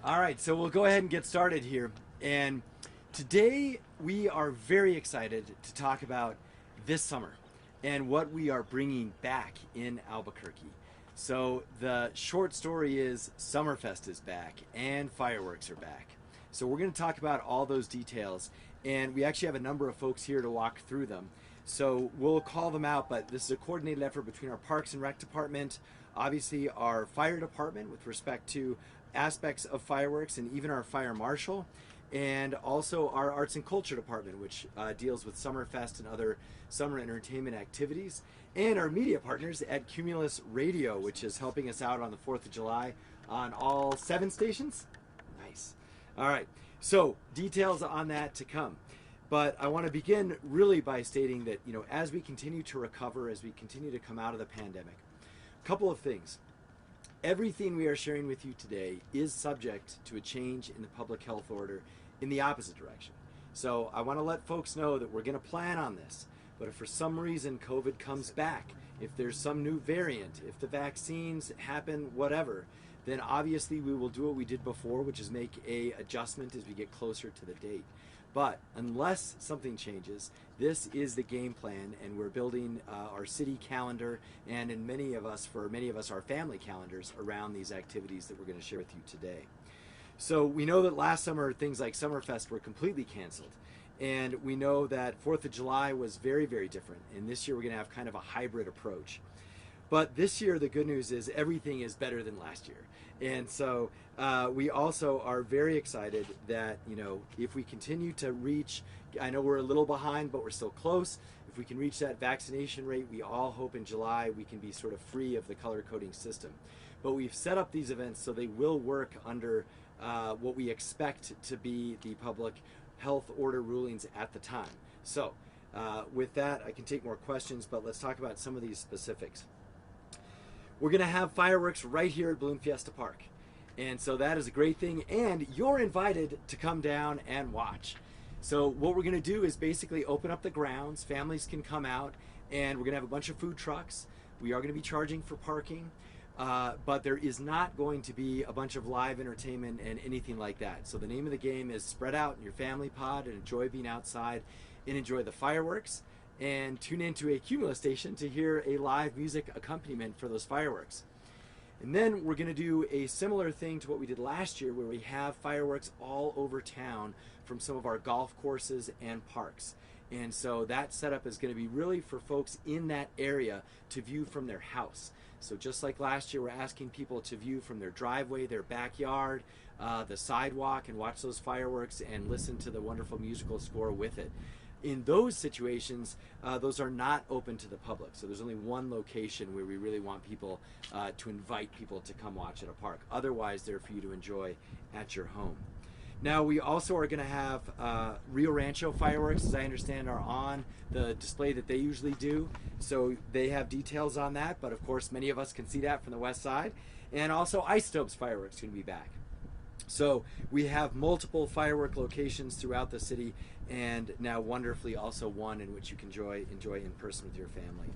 All right, so we'll go ahead and get started here. And today we are very excited to talk about this summer and what we are bringing back in Albuquerque. So the short story is Summerfest is back and fireworks are back. So we're going to talk about all those details, and we actually have a number of folks here to walk through them. So we'll call them out, but this is a coordinated effort between our Parks and Rec department, obviously our fire department with respect to aspects of fireworks, and even our fire marshal, and also our arts and culture department, which deals with Summerfest and other summer entertainment activities, and our media partners at Cumulus Radio, which is helping us out on the 4th of July on all 7 stations. Nice. All right, so details on that to come. But I want to begin really by stating that, as we continue to recover, as we continue to come out of the pandemic, a couple of things. Everything we are sharing with you today is subject to a change in the public health order in the opposite direction. So I want to let folks know that we're going to plan on this, but if for some reason COVID comes back, if there's some new variant, if the vaccines happen, whatever, then obviously we will do what we did before, which is make a adjustment as we get closer to the date. But unless something changes, this is the game plan, and we're building our city calendar, and for many of us, our family calendars around these activities that we're going to share with you today. So we know that last summer things like Summerfest were completely canceled, and we know that 4th of July was very, very different, and this year we're going to have kind of a hybrid approach. But this year, the good news is everything is better than last year. And so we also are very excited that, if we continue to reach, I know we're a little behind, but we're still close. If we can reach that vaccination rate, we all hope in July we can be sort of free of the color coding system. But we've set up these events so they will work under what we expect to be the public health order rulings at the time. So with that, I can take more questions, but let's talk about some of these specifics. We're going to have fireworks right here at Balloon Fiesta Park. And so that is a great thing. And you're invited to come down and watch. So what we're going to do is basically open up the grounds. Families can come out, and we're going to have a bunch of food trucks. We are going to be charging for parking. But there is not going to be a bunch of live entertainment and anything like that. So the name of the game is spread out in your family pod and enjoy being outside and enjoy the fireworks. And tune into a Cumulus station to hear a live music accompaniment for those fireworks. And then we're going to do a similar thing to what we did last year, where we have fireworks all over town from some of our golf courses and parks. And so that setup is going to be really for folks in that area to view from their house. So just like last year, we're asking people to view from their driveway, their backyard, the sidewalk, and watch those fireworks and listen to the wonderful musical score with it. In those situations, those are not open to the public. So there's only one location where we really want people to invite people to come watch at a park. Otherwise, they're for you to enjoy at your home. Now, we also are going to have Rio Rancho fireworks, as I understand, are on the display that they usually do. So they have details on that, but of course, many of us can see that from the west side. And also, Isotopes fireworks are going to be back. So we have multiple firework locations throughout the city, and now wonderfully also one in which you can enjoy in person with your family.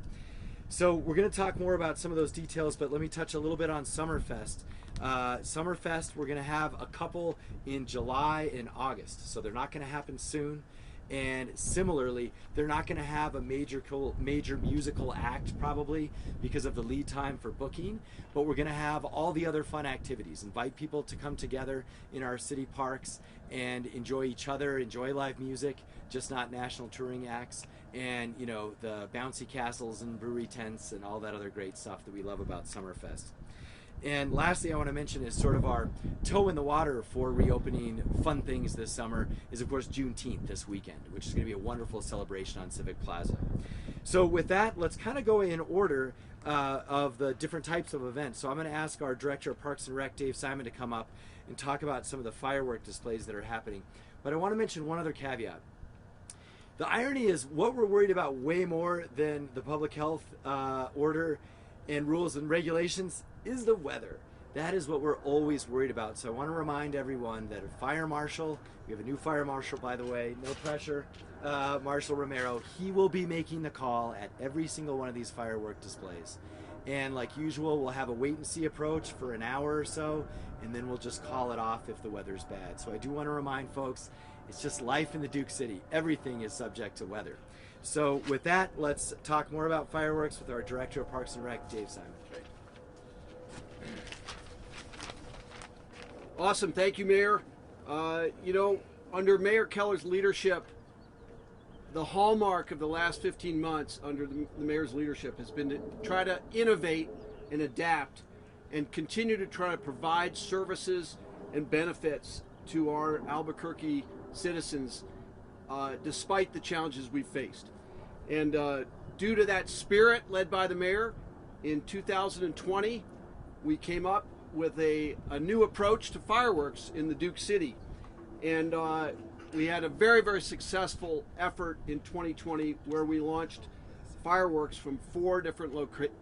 So we're going to talk more about some of those details, but let me touch a little bit on Summerfest. Summerfest, we're going to have a couple in July and August, so they're not going to happen soon. And similarly, they're not going to have a major musical act probably because of the lead time for booking, but we're going to have all the other fun activities. Invite people to come together in our city parks and enjoy each other, enjoy live music, just not national touring acts, and the bouncy castles and brewery tents and all that other great stuff that we love about Summerfest. And lastly, I want to mention is sort of our toe in the water for reopening fun things this summer is, of course, Juneteenth this weekend, which is going to be a wonderful celebration on Civic Plaza. So with that, let's kind of go in order of the different types of events. So I'm going to ask our Director of Parks and Rec, Dave Simon, to come up and talk about some of the firework displays that are happening. But I want to mention one other caveat. The irony is what we're worried about way more than the public health order and rules and regulations is the weather. That is what we're always worried about. So I want to remind everyone that a fire marshal, we have a new fire marshal, by the way, no pressure, Marshal Romero, he will be making the call at every single one of these firework displays. And like usual, we'll have a wait and see approach for an hour or so, and then we'll just call it off if the weather's bad. So I do want to remind folks, it's just life in the Duke City. Everything is subject to weather. So with that, let's talk more about fireworks with our Director of Parks and Rec, Dave Simon. Awesome, thank you, Mayor. Under Mayor Keller's leadership, the hallmark of the last 15 months under the mayor's leadership has been to try to innovate and adapt and continue to try to provide services and benefits to our Albuquerque citizens despite the challenges we've faced. And due to that spirit led by the mayor, in 2020, we came up with a new approach to fireworks in the Duke City. And we had a very, very successful effort in 2020 where we launched fireworks from 4 different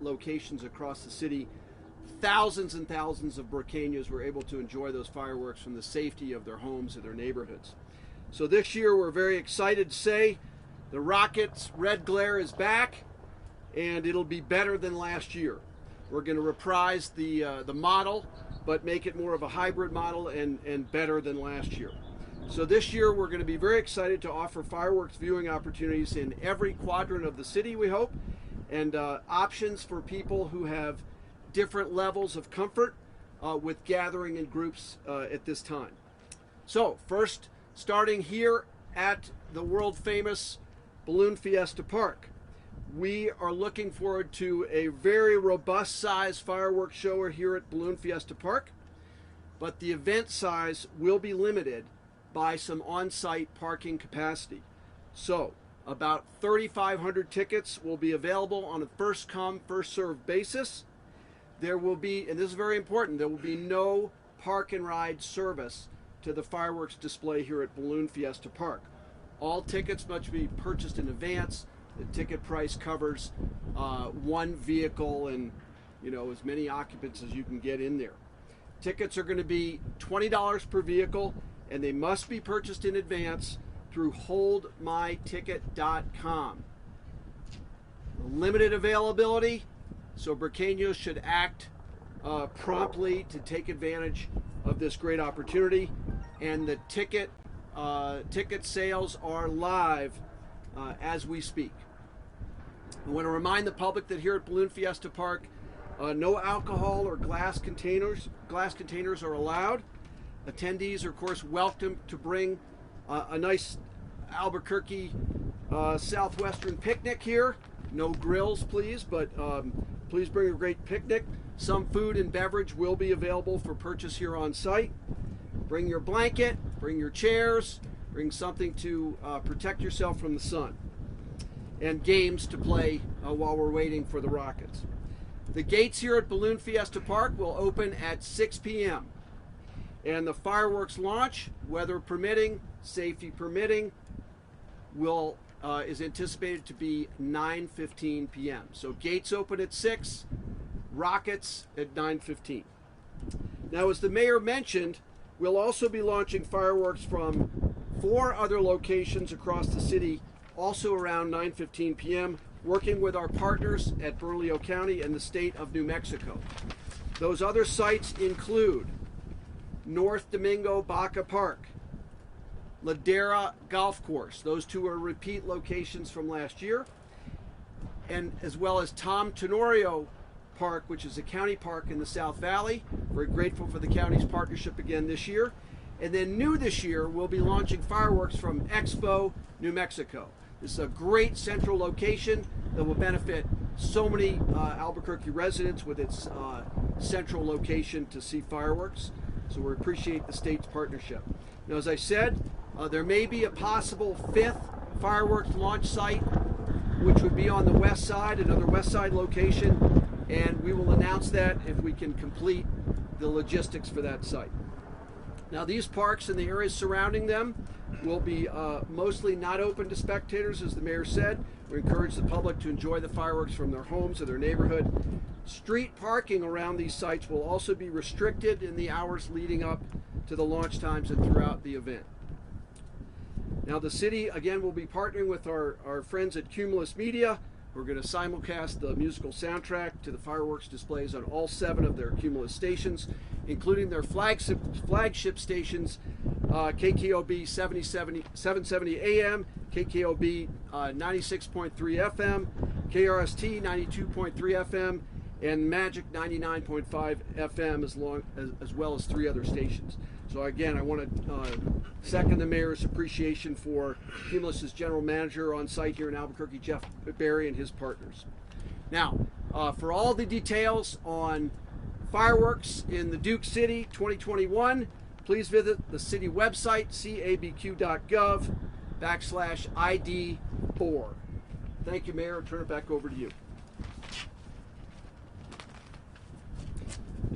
locations across the city. Thousands and thousands of Burqueños were able to enjoy those fireworks from the safety of their homes and their neighborhoods. So this year we're very excited to say the Rockets Red Glare is back, and it'll be better than last year. We're going to reprise the model, but make it more of a hybrid model and better than last year. So this year we're going to be very excited to offer fireworks viewing opportunities in every quadrant of the city, we hope, and options for people who have different levels of comfort with gathering in groups at this time. So first, starting here at the world famous Balloon Fiesta Park. We are looking forward to a very robust size fireworks show here at Balloon Fiesta Park, but the event size will be limited by some on-site parking capacity. So about 3,500 tickets will be available on a first come, first served basis. There will be, and this is very important, there will be no park and ride service to the fireworks display here at Balloon Fiesta Park. All tickets must be purchased in advance. The ticket price covers one vehicle and as many occupants as you can get in there. Tickets are going to be $20 per vehicle, and they must be purchased in advance through holdmyticket.com. Limited availability, so Burqueños should act promptly to take advantage of this great opportunity. And the ticket sales are live as we speak. I want to remind the public that here at Balloon Fiesta Park, no alcohol or glass containers are allowed. Attendees are, of course, welcome to bring a nice Albuquerque Southwestern picnic here. No grills, please, but please bring a great picnic. Some food and beverage will be available for purchase here on site. Bring your blanket, bring your chairs, bring something to protect yourself from the sun, and games to play while we're waiting for the Rockets. The gates here at Balloon Fiesta Park will open at 6 p.m. and the fireworks launch, weather permitting, safety permitting, is anticipated to be 9:15 p.m. So gates open at 6, Rockets at 9:15. Now, as the mayor mentioned, we'll also be launching fireworks from 4 other locations across the city, also around 9:15 p.m., working with our partners at Bernalillo County and the state of New Mexico. Those other sites include North Domingo Baca Park, Ladera Golf Course. Those 2 are repeat locations from last year, and as well as Tom Tenorio Park, which is a county park in the South Valley. We're grateful for the county's partnership again this year. And then new this year, we'll be launching fireworks from Expo, New Mexico. This is a great central location that will benefit so many Albuquerque residents with its central location to see fireworks. So we appreciate the state's partnership. Now, as I said, there may be a possible 5th fireworks launch site, which would be on the west side, another west side location, and we will announce that if we can complete the logistics for that site. Now, these parks and the areas surrounding them will be mostly not open to spectators, as the mayor said. We encourage the public to enjoy the fireworks from their homes or their neighborhood. Street parking around these sites will also be restricted in the hours leading up to the launch times and throughout the event. Now, the city, again, will be partnering with our friends at Cumulus Media We're going to simulcast the musical soundtrack to the fireworks displays on all 7 of their Cumulus stations, including their flagship stations, KKOB 770 AM, KKOB 96.3 FM, KRST 92.3 FM, and Magic 99.5 FM, as well as 3 other stations. So again, I want to second the mayor's appreciation for Cumulus's general manager on site here in Albuquerque, Jeff Berry, and his partners. Now, for all the details on fireworks in the Duke City 2021, please visit the city website, cabq.gov/ID4. Thank you, Mayor. I'll turn it back over to you.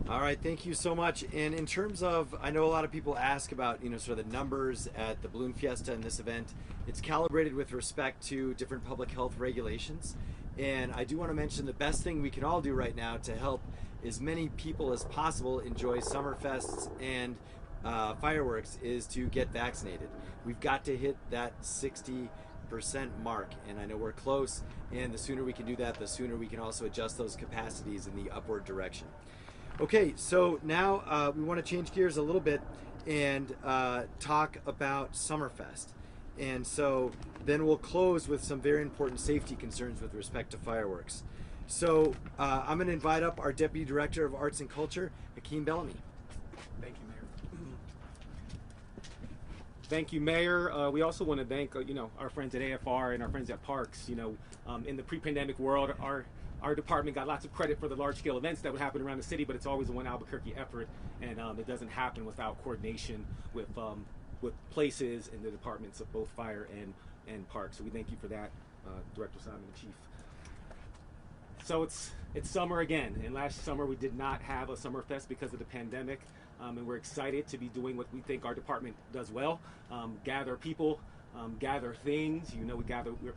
All right, thank you so much. And in terms of, I know a lot of people ask about, sort of the numbers at the Balloon Fiesta and this event. It's calibrated with respect to different public health regulations. And I do want to mention the best thing we can all do right now to help as many people as possible enjoy Summerfests and fireworks is to get vaccinated. We've got to hit that 60% mark, and I know we're close, and the sooner we can do that, the sooner we can also adjust those capacities in the upward direction. Okay, so now we want to change gears a little bit and talk about Summerfest. And so then we'll close with some very important safety concerns with respect to fireworks. So I'm going to invite up our Deputy Director of Arts and Culture, Hakeem Bellamy. Thank you, Mayor. Thank you, Mayor. We also want to thank our friends at AFR and our friends at Parks. In the pre-pandemic world, our department got lots of credit for the large-scale events that would happen around the city, but it's always a one Albuquerque effort, and it doesn't happen without coordination with places in the departments of both fire and parks. So we thank you for that, Director Simon and Chief. So it's summer again, and last summer we did not have a Summerfest because of the pandemic, and we're excited to be doing what we think our department does well: gather people. Gather things.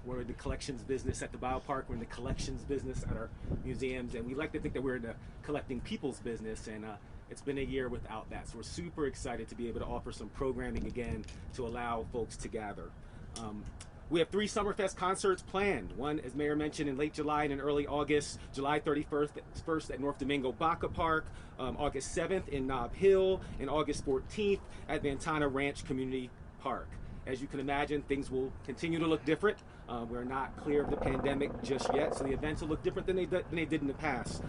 We're in the collections business at the biopark. We're in the collections business at our museums, and we like to think that we're in the collecting people's business, and it's been a year without that. So we're super excited to be able to offer some programming again to allow folks to gather. We have 3 Summerfest concerts planned. One, as Mayor mentioned, in late July and in early August. July 31st at North Domingo Baca Park, August 7th in Nob Hill, and August 14th at Ventana Ranch Community Park. As you can imagine, things will continue to look different. We're not clear of the pandemic just yet, so the events will look different than they did in the past.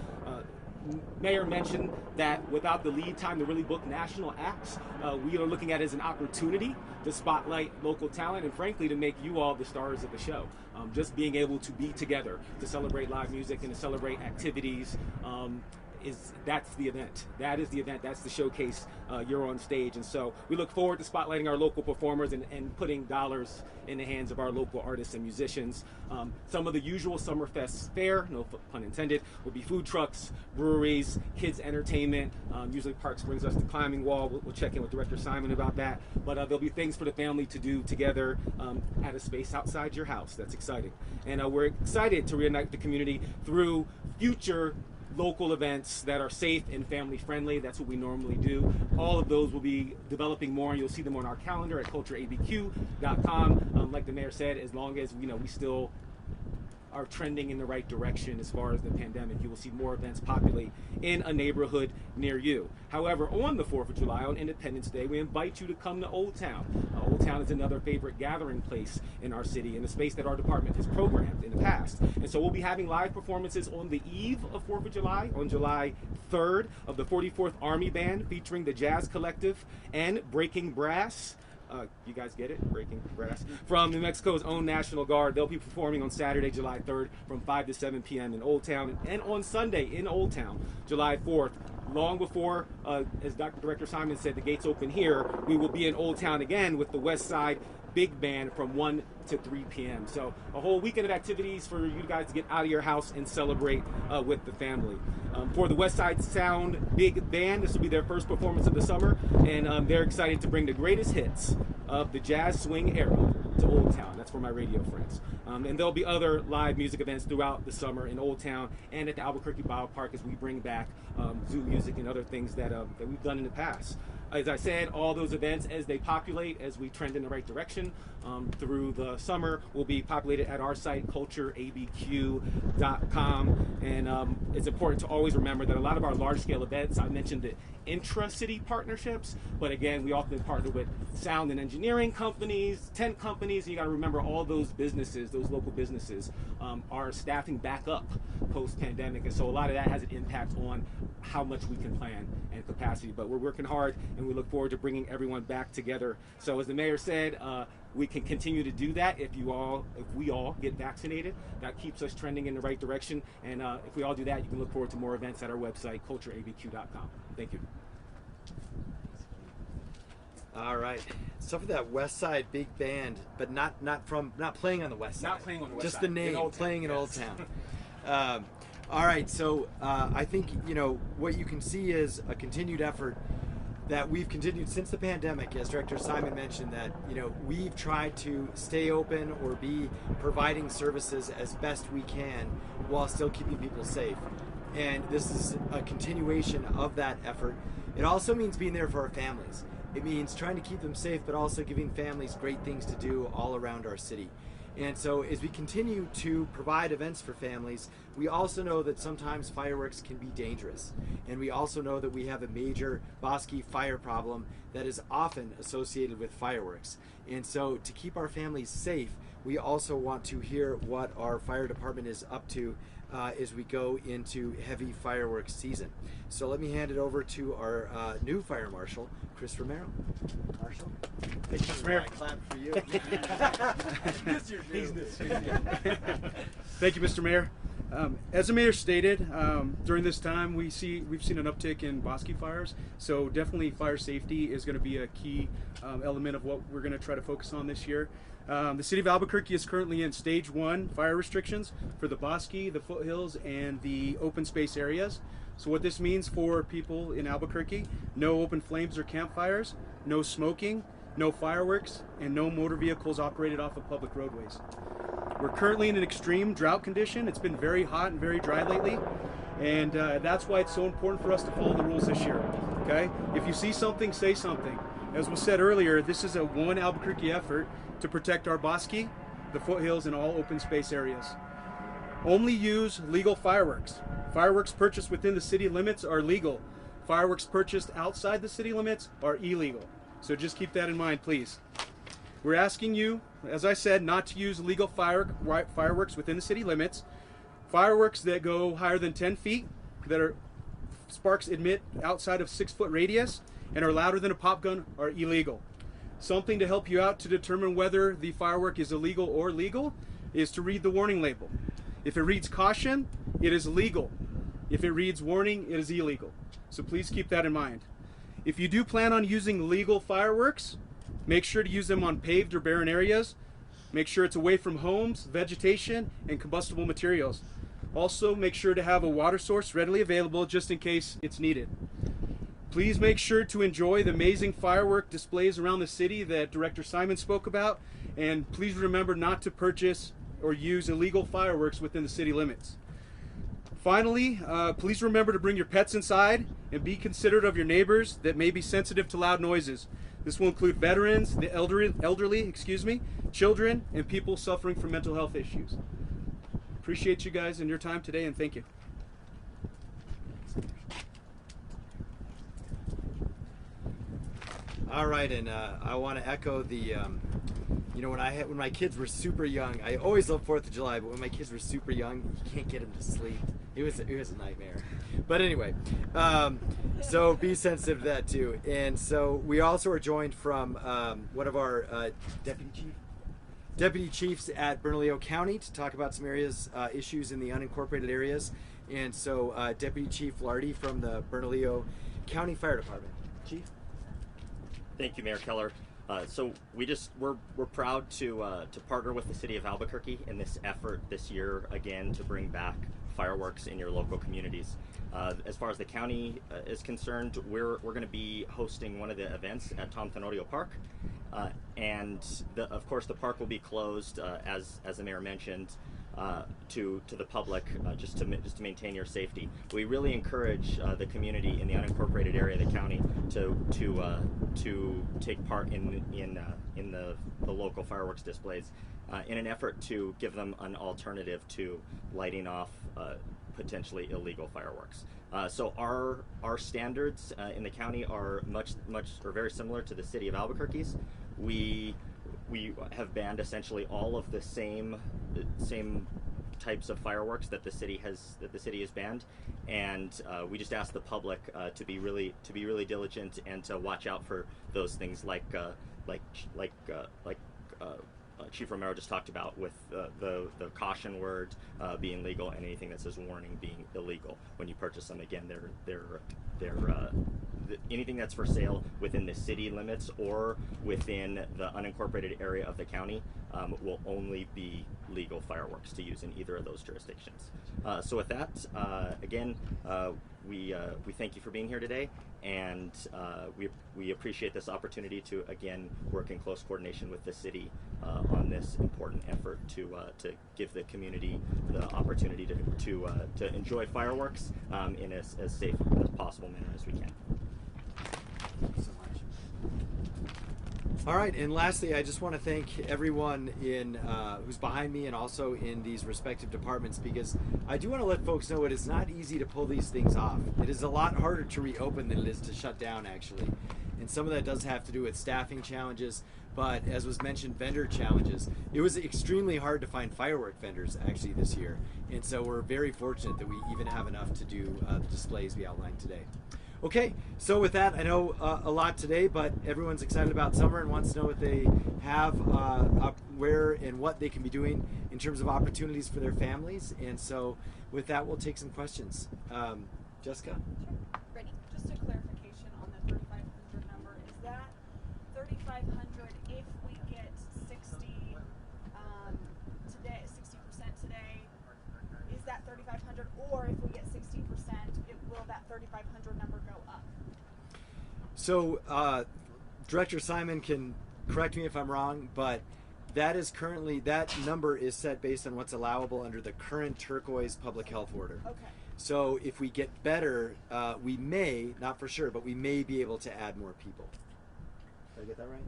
Mayor mentioned that without the lead time to really book national acts, we are looking at it as an opportunity to spotlight local talent and frankly to make you all the stars of the show. Just being able to be together to celebrate live music and to celebrate activities that's the event. That is the event. That's the showcase. You're on stage, and so we look forward to spotlighting our local performers and putting dollars in the hands of our local artists and musicians. Some of the usual Summerfest fare, no pun intended, will be food trucks, breweries, kids entertainment. Usually Parks brings us the climbing wall. We'll check in with Director Simon about that. But there'll be things for the family to do together at a space outside your house. That's exciting, and we're excited to reunite the community through future local events that are safe and family friendly. That's what we normally do. All of those will be developing more, and you'll see them on our calendar at cultureabq.com. Like the mayor said, as long as we still are trending in the right direction as far as the pandemic, you will see more events populate in a neighborhood near you. However, on the 4th of July, on Independence Day, we invite you to come to Old Town. Old Town is another favorite gathering place in our city and a space that our department has programmed in the past. And so we'll be having live performances on the eve of 4th of July, on July 3rd, of the 44th Army Band featuring the Jazz Collective and Breaking Brass. You guys get it? Breaking Brass. From New Mexico's own National Guard. They'll be performing on Saturday, July 3rd from 5 to 7 p.m. in Old Town, and on Sunday in Old Town, July 4th. Long before, as Director Simon said, the gates open here, we will be in Old Town again with the West Side Big Band from 1 to 3 p.m. So a whole weekend of activities for you guys to get out of your house and celebrate with the family. For the West Side Sound Big Band, this will be their first performance of the summer, and they're excited to bring the greatest hits of the jazz swing era to Old Town. That's for my radio friends. And there'll be other live music events throughout the summer in Old Town and at the Albuquerque Biopark as we bring back zoo music and other things that we've done in the past. as I said, all those events, as they populate, as we trend in the right direction through the summer, will be populated at our site, cultureabq.com. And it's important to always remember that a lot of our large-scale events, I mentioned the intra-city partnerships, but again, we often partner with sound and engineering companies, tent companies, and you got to remember all those businesses, those local businesses, are staffing back up post-pandemic, and so a lot of that has an impact on how much we can plan and capacity. But we're working hard, and we look forward to bringing everyone back together. So as the mayor said, we can continue to do that if we all get vaccinated. That keeps us trending in the right direction, and if we all do that, you can look forward to more events at our website, cultureabq.com. Thank you. All right. So for that West Side big band, but not playing on the West Side. Not playing on the West Just Side. the name, playing in Old Town. All right. So I think what you can see is a continued effort that we've continued since the pandemic, as Director Simon mentioned, that we've tried to stay open or be providing services as best we can while still keeping people safe. And this is a continuation of that effort. It also means being there for our families. It means trying to keep them safe, but also giving families great things to do all around our city. And so as we continue to provide events for families, we also know that sometimes fireworks can be dangerous. And we also know that we have a major Bosque fire problem that is often associated with fireworks. And so to keep our families safe, we also want to hear what our fire department is up to as we go into heavy fireworks season. So let me hand it over to our new fire marshal, Chris Romero. Marshal? Thank you, Mr. Mayor. Clap for you. Thank you, Mr. Mayor. As the mayor stated, during this time we've seen an uptick in Bosque fires. So definitely fire safety is going to be a key element of what we're going to try to focus on this year. The city of Albuquerque is currently in stage 1 fire restrictions for the Bosque, the foothills, and the open space areas. So what this means for people in Albuquerque: no open flames or campfires, no smoking, no fireworks, and no motor vehicles operated off of public roadways. We're currently in an extreme drought condition. It's been very hot and very dry lately, and that's why it's so important for us to follow the rules this year. Okay? If you see something, say something. As was said earlier, this is a one Albuquerque effort to protect our Bosque, the foothills, and all open space areas. Only use legal fireworks. Fireworks purchased within the city limits are legal. Fireworks purchased outside the city limits are illegal. So just keep that in mind, please. We're asking you, as I said, not to use illegal fireworks within the city limits. Fireworks that go higher than 10 feet, that are sparks emit outside of 6-foot radius, and are louder than a pop gun are illegal. Something to help you out to determine whether the firework is illegal or legal is to read the warning label. If it reads caution, it is legal. If it reads warning, it is illegal. So please keep that in mind. If you do plan on using legal fireworks, make sure to use them on paved or barren areas. Make sure it's away from homes, vegetation, and combustible materials. Also, make sure to have a water source readily available just in case it's needed. Please make sure to enjoy the amazing firework displays around the city that Director Simon spoke about, and please remember not to purchase or use illegal fireworks within the city limits. Finally, please remember to bring your pets inside and be considerate of your neighbors that may be sensitive to loud noises. This will include veterans, the elderly, children, and people suffering from mental health issues. Appreciate you guys and your time today, and thank you. All right, and I want to echo the, when my kids were super young, I always loved 4th of July, but when my kids were super young, you can't get them to sleep. It was a nightmare. But anyway, so be sensitive to that too. And so we also are joined from one of our deputy chiefs at Bernalillo County to talk about some issues in the unincorporated areas. And so Deputy Chief Lardy from the Bernalillo County Fire Department. Chief? Thank you, Mayor Keller. So we're proud to partner with the city of Albuquerque in this effort this year again to bring back fireworks in your local communities. As far as the county is concerned, we're going to be hosting one of the events at Tom Tenorio Park, and of course the park will be closed as the mayor mentioned to the public, just to maintain your safety. We really encourage the community in the unincorporated area of the county to take part in the local fireworks displays in an effort to give them an alternative to lighting off potentially illegal fireworks. So our standards in the county are very similar to the city of Albuquerque's. We have banned essentially all of the same types of fireworks that the city has banned, and we just ask the public to be really diligent and to watch out for those things like Chief Romero just talked about, with the caution word being legal and anything that says warning being illegal when you purchase them. Again, anything that's for sale within the city limits or within the unincorporated area of the county will only be legal fireworks to use in either of those jurisdictions. So with that, again, we thank you for being here today, and we appreciate this opportunity to again work in close coordination with the city on this important effort to give the community the opportunity to enjoy fireworks in as safe as possible manner as we can. Thank you so much. All right, and lastly, I just want to thank everyone who's behind me and also in these respective departments, because I do want to let folks know it is not easy to pull these things off. It is a lot harder to reopen than it is to shut down, actually. And some of that does have to do with staffing challenges, but as was mentioned, vendor challenges. It was extremely hard to find firework vendors actually this year, and so we're very fortunate that we even have enough to do the displays we outlined today. Okay, so with that, I know a lot today, but everyone's excited about summer and wants to know what they have, where and what they can be doing in terms of opportunities for their families. And so with that, we'll take some questions. Jessica? Sure. Ready? Just a clarification on the 3,500 number. Is that 3,500 if we get 60% today? Is that 3,500, or if we get 60%, will that 3,500 number go up? So Director Simon can correct me if I'm wrong, but that number is set based on what's allowable under the current turquoise public health order. Okay. So if we get better, we may, not for sure, but we may be able to add more people. Did I get that right?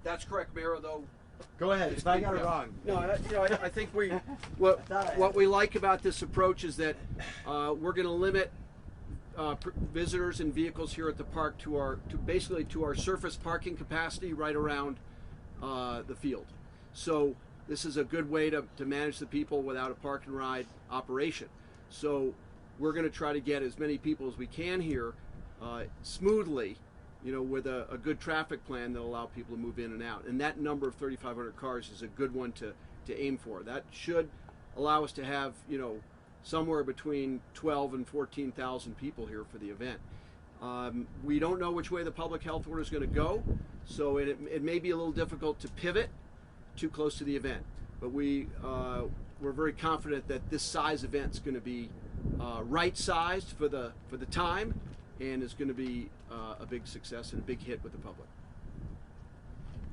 That's correct, Mayor, though. Go ahead, if I got it wrong. No, I think what we like about this approach is that we're going to limit visitors and vehicles here at the park to basically our surface parking capacity right around the field. So this is a good way to manage the people without a park and ride operation. So we're going to try to get as many people as we can here smoothly, with a good traffic plan that will allow people to move in and out. And that number of 3,500 cars is a good one to aim for. That should allow us to have, somewhere between 12 and 14,000 people here for the event. We don't know which way the public health order is going to go, so it may be a little difficult to pivot too close to the event. But we're very confident that this size event is going to be right-sized for the time, and is going to be a big success and a big hit with the public.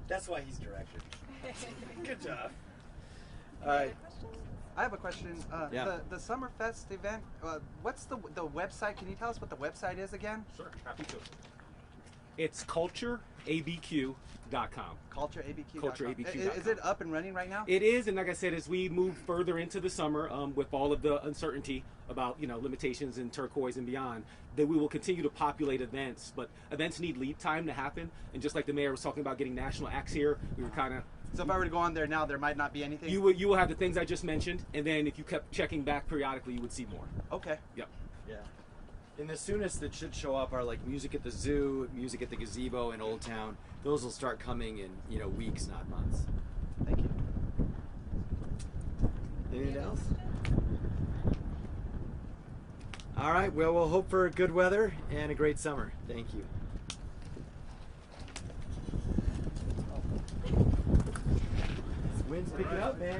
That's why he's director. Good job. All right. I have a question. Yeah. The Summerfest event, what's the website? Can you tell us what the website is again? Sure, happy to. It's cultureabq.com. CultureABQ.com. CultureABQ.com. Is it up and running right now? It is, and like I said, as we move further into the summer, with all of the uncertainty about limitations in turquoise and beyond, that we will continue to populate events. But events need lead time to happen, and just like the mayor was talking about getting national acts here, we were kind of. So if I were to go on there now, there might not be anything? You will have the things I just mentioned, and then if you kept checking back periodically, you would see more. Okay. Yep. Yeah. And the soonest that should show up are like music at the zoo, music at the gazebo in Old Town. Those will start coming in weeks, not months. Thank you. Anything else? All right. Well, we'll hope for good weather and a great summer. Thank you. Wind's picking up, man.